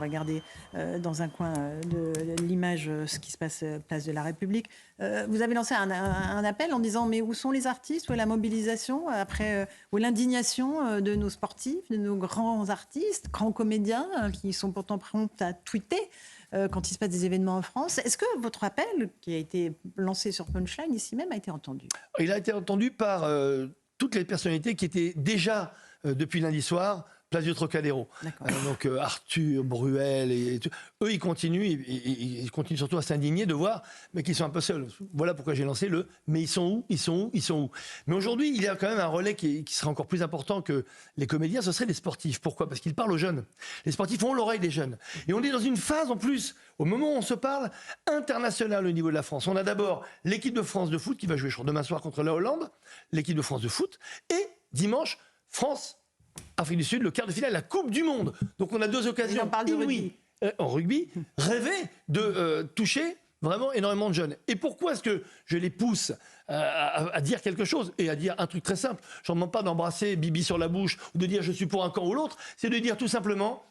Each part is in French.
Regardez dans un coin de l'image ce qui se passe place de la République. Vous avez lancé un appel en disant mais où sont les artistes, où est la mobilisation après, où est l'indignation de nos sportifs, de nos grands artistes, grands comédiens qui sont pourtant prompts à tweeter quand il se passe des événements en France. Est-ce que votre appel, qui a été lancé sur Punchline ici même, a été entendu? Il a été entendu par toutes les personnalités qui étaient déjà depuis lundi soir place du Trocadéro. Donc Arthur, Bruel, et tout, eux ils continuent surtout à s'indigner de voir mais qu'ils sont un peu seuls. Voilà pourquoi j'ai lancé le « mais ils sont où, ils sont où, ils sont où ». Mais aujourd'hui il y a quand même un relais qui sera encore plus important que les comédiens, ce serait les sportifs. Pourquoi? Parce qu'ils parlent aux jeunes. Les sportifs ont l'oreille des jeunes. Et on est dans une phase en plus, au moment où on se parle, internationale au niveau de la France. On a d'abord l'équipe de France de foot qui va jouer demain soir contre la Hollande, l'équipe de France de foot, et dimanche, Afrique du Sud, le quart de finale, la Coupe du Monde. Donc on a deux occasions inouïes en rugby, rêver de toucher vraiment énormément de jeunes. Et pourquoi est-ce que je les pousse à dire quelque chose et à dire un truc très simple? Je ne demande pas d'embrasser Bibi sur la bouche ou de dire je suis pour un camp ou l'autre, c'est de dire tout simplement,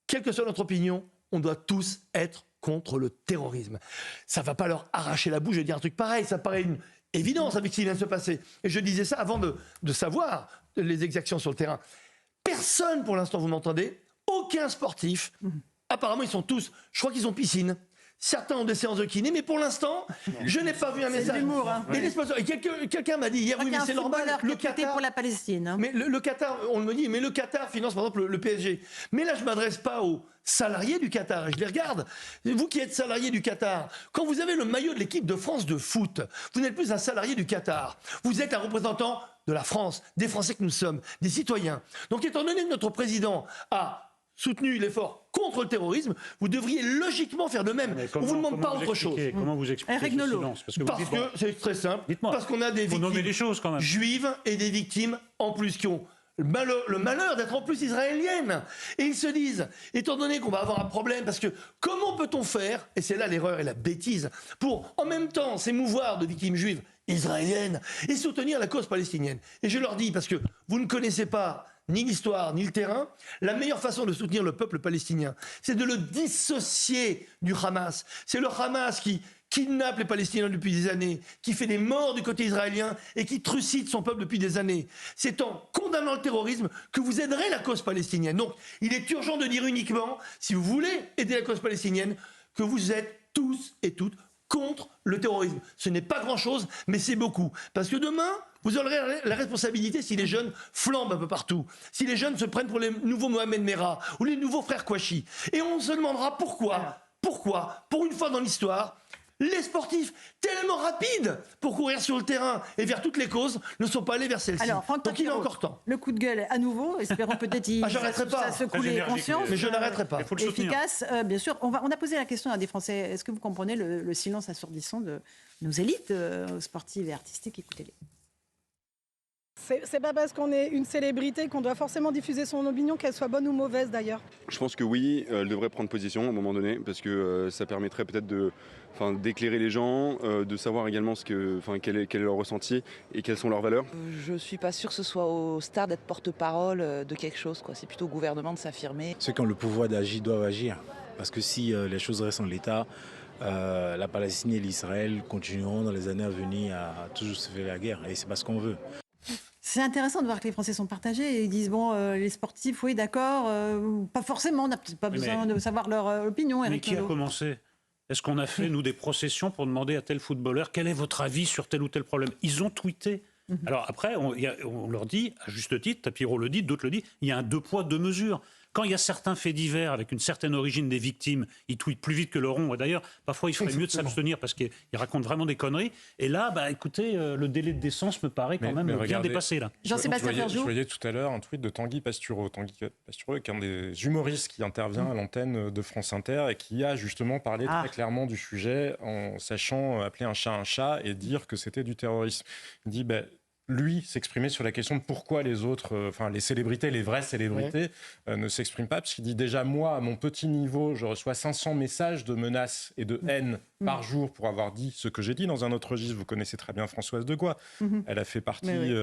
quelle que soit notre opinion, on doit tous être contre le terrorisme. Ça ne va pas leur arracher la bouche de dire un truc pareil, ça paraît une évidence avec ce qui vient de se passer. Et je disais ça avant de savoir les exactions sur le terrain. Personne, pour l'instant, vous m'entendez, aucun sportif, apparemment ils sont tous, je crois qu'ils ont piscine, certains ont des séances de kiné, mais pour l'instant, je n'ai pas vu un message. C'est de l'humour, hein. Et quelqu'un m'a dit hier, oui, mais c'est normal, le Qatar pour la Palestine. Hein. Mais le Qatar, on me dit, mais le Qatar finance par exemple le PSG. Mais là, je ne m'adresse pas aux salariés du Qatar, et je les regarde. Vous qui êtes salariés du Qatar, quand vous avez le maillot de l'équipe de France de foot, vous n'êtes plus un salarié du Qatar. Vous êtes un représentant de la France, des Français que nous sommes, des citoyens. Donc, étant donné que notre président a soutenu l'effort contre le terrorisme, vous devriez logiquement faire de même. On ne vous demande pas autre chose. Comment vous expliquez ce silence? Parce que c'est très simple. Parce qu'on a des victimes juives et des victimes en plus qui ont le malheur d'être en plus israéliennes. Et ils se disent, étant donné qu'on va avoir un problème, parce que comment peut-on faire, et c'est là l'erreur et la bêtise, pour en même temps s'émouvoir de victimes juives israéliennes et soutenir la cause palestinienne? Et je leur dis, parce que vous ne connaissez pas ni l'histoire, ni le terrain, la meilleure façon de soutenir le peuple palestinien, c'est de le dissocier du Hamas. C'est le Hamas qui kidnappe les Palestiniens depuis des années, qui fait des morts du côté israélien et qui trucide son peuple depuis des années. C'est en condamnant le terrorisme que vous aiderez la cause palestinienne. Donc, il est urgent de dire uniquement, si vous voulez aider la cause palestinienne, que vous êtes tous et toutes contre le terrorisme. Ce n'est pas grand-chose, mais c'est beaucoup. Parce que demain, vous aurez la responsabilité si les jeunes flambent un peu partout, si les jeunes se prennent pour les nouveaux Mohamed Merah ou les nouveaux frères Kouachi. Et on se demandera pourquoi, pour une fois dans l'histoire, les sportifs tellement rapides pour courir sur le terrain et vers toutes les causes ne sont pas allés vers celle-ci. Alors, donc il est encore temps. Le coup de gueule à nouveau, espérons peut-être ça secoue les consciences. Mais je n'arrêterai pas. Efficace, bien sûr. On a posé la question à des Français. Est-ce que vous comprenez le silence assourdissant de nos élites sportives et artistiques? Écoutez-les. C'est pas parce qu'on est une célébrité qu'on doit forcément diffuser son opinion, qu'elle soit bonne ou mauvaise d'ailleurs. Je pense que oui, elle devrait prendre position à un moment donné, parce que ça permettrait peut-être d'éclairer les gens, de savoir également quel est leur ressenti et quelles sont leurs valeurs. Je suis pas sûre que ce soit aux stars d'être porte-parole de quelque chose, quoi. C'est plutôt au gouvernement de s'affirmer. Ceux qui ont le pouvoir d'agir doivent agir, parce que si les choses restent en l'état, la Palestine et l'Israël continueront dans les années à venir à toujours se faire la guerre, et c'est pas ce qu'on veut. C'est intéressant de voir que les Français sont partagés et ils disent bon, les sportifs, oui, d'accord, pas forcément, on n'a peut-être pas besoin de savoir leur opinion. Mais qui a commencé? Est-ce qu'on a fait, nous, des processions pour demander à tel footballeur quel est votre avis sur tel ou tel problème? Ils ont tweeté. Alors après, on leur dit, à juste titre, Tapiro le dit, d'autres le disent, il y a un 2 poids, 2 mesures. Quand il y a certains faits divers avec une certaine origine des victimes, ils tweetent plus vite que le rond. D'ailleurs, parfois, il ferait mieux de s'abstenir parce qu'ils racontent vraiment des conneries. Et là, écoutez, le délai de décence me paraît quand même bien dépassé. Là. Jean-Sébastien Ferjou. Je voyais tout à l'heure un tweet de Tanguy Pastureau. Tanguy Pastureau est un des humoristes qui intervient à l'antenne de France Inter et qui a justement parlé très clairement du sujet en sachant appeler un chat et dire que c'était du terrorisme. Il dit... lui, s'exprimer sur la question de pourquoi les autres, enfin les célébrités, les vraies célébrités, ne s'expriment pas. Parce qu'il dit déjà, moi, à mon petit niveau, je reçois 500 messages de menaces et de haine par jour pour avoir dit ce que j'ai dit dans un autre registre. Vous connaissez très bien Françoise de Gois. Elle a fait partie,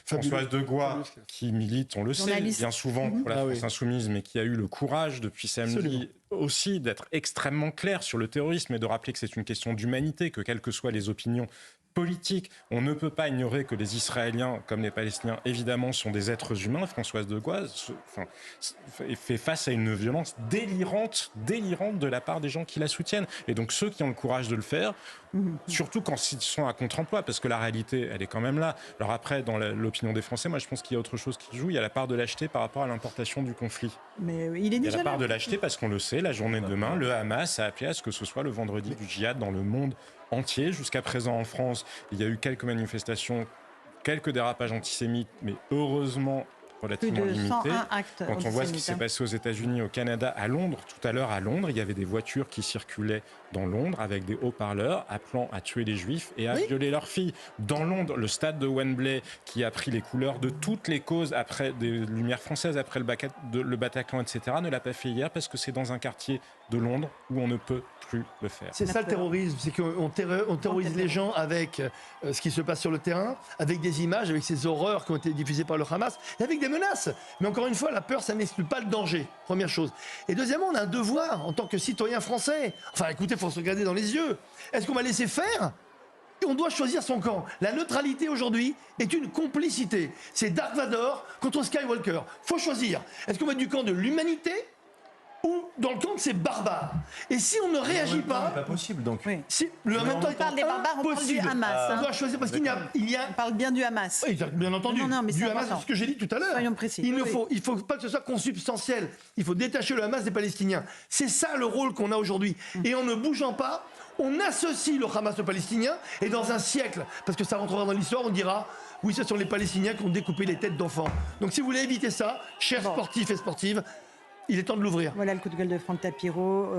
Françoise de Gois, qui milite, on le sait, bien souvent pour la France insoumise, mais qui a eu le courage depuis samedi aussi d'être extrêmement clair sur le terrorisme et de rappeler que c'est une question d'humanité, que quelles que soient les opinions politique. On ne peut pas ignorer que les Israéliens, comme les Palestiniens, évidemment, sont des êtres humains. Françoise de Gois fait face à une violence délirante de la part des gens qui la soutiennent. Et donc ceux qui ont le courage de le faire, surtout quand ils sont à contre-emploi, parce que la réalité, elle est quand même là. Alors après, dans l'opinion des Français, moi je pense qu'il y a autre chose qui joue. Il y a la part de lâcheté par rapport à l'importation du conflit. Mais il est déjà il y a la part de lâcheté parce qu'on le sait, la journée de demain, le Hamas a appelé à ce que ce soit le vendredi du djihad dans le monde entier. Jusqu'à présent en France, il y a eu quelques manifestations, quelques dérapages antisémites, mais heureusement relativement limité. Quand on voit ce qui s'est passé aux États-Unis, au Canada, à Londres, tout à l'heure à Londres, il y avait des voitures qui circulaient dans Londres avec des haut-parleurs appelant à tuer les Juifs et à violer leurs filles. Dans Londres, le stade de Wembley, qui a pris les couleurs de toutes les causes après des Lumières françaises, après le Bataclan, etc., ne l'a pas fait hier parce que c'est dans un quartier de Londres où on ne peut plus le faire. C'est ça le terrorisme, c'est qu'on terrorise les gens avec ce qui se passe sur le terrain, avec des images, avec ces horreurs qui ont été diffusées par le Hamas, et avec des menaces. Mais encore une fois, la peur, ça n'exclut pas le danger, première chose. Et deuxièmement, on a un devoir en tant que citoyen français. Enfin, écoutez, il faut se regarder dans les yeux. Est-ce qu'on va laisser faire ? On doit choisir son camp. La neutralité aujourd'hui est une complicité. C'est Dark Vador contre Skywalker. Faut choisir. Est-ce qu'on va être du camp de l'humanité ou dans le camp de ces barbares? Et si on ne réagit pas, c'est pas possible donc. Oui. Si en même temps, on parle des barbares, on parle du Hamas. On doit choisir parce qu'il y a. On parle bien du Hamas. Oui, bien entendu. Non, mais du Hamas, important. c'est ce que j'ai dit tout à l'heure. Soyons précis. Il faut pas que ce soit consubstantiel. Il faut détacher le Hamas des Palestiniens. C'est ça le rôle qu'on a aujourd'hui. Et en ne bougeant pas, on associe le Hamas aux Palestiniens. Et dans un siècle, parce que ça rentrera dans l'histoire, on dira oui, ce sont les Palestiniens qui ont découpé les têtes d'enfants. Donc si vous voulez éviter ça, chers sportifs et sportives, il est temps de l'ouvrir. Voilà le coup de gueule de Franck Tapiro.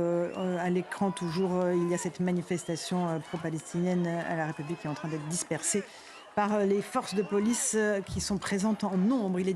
À l'écran, toujours, il y a cette manifestation pro-palestinienne à la République qui est en train d'être dispersée par les forces de police qui sont présentes en nombre.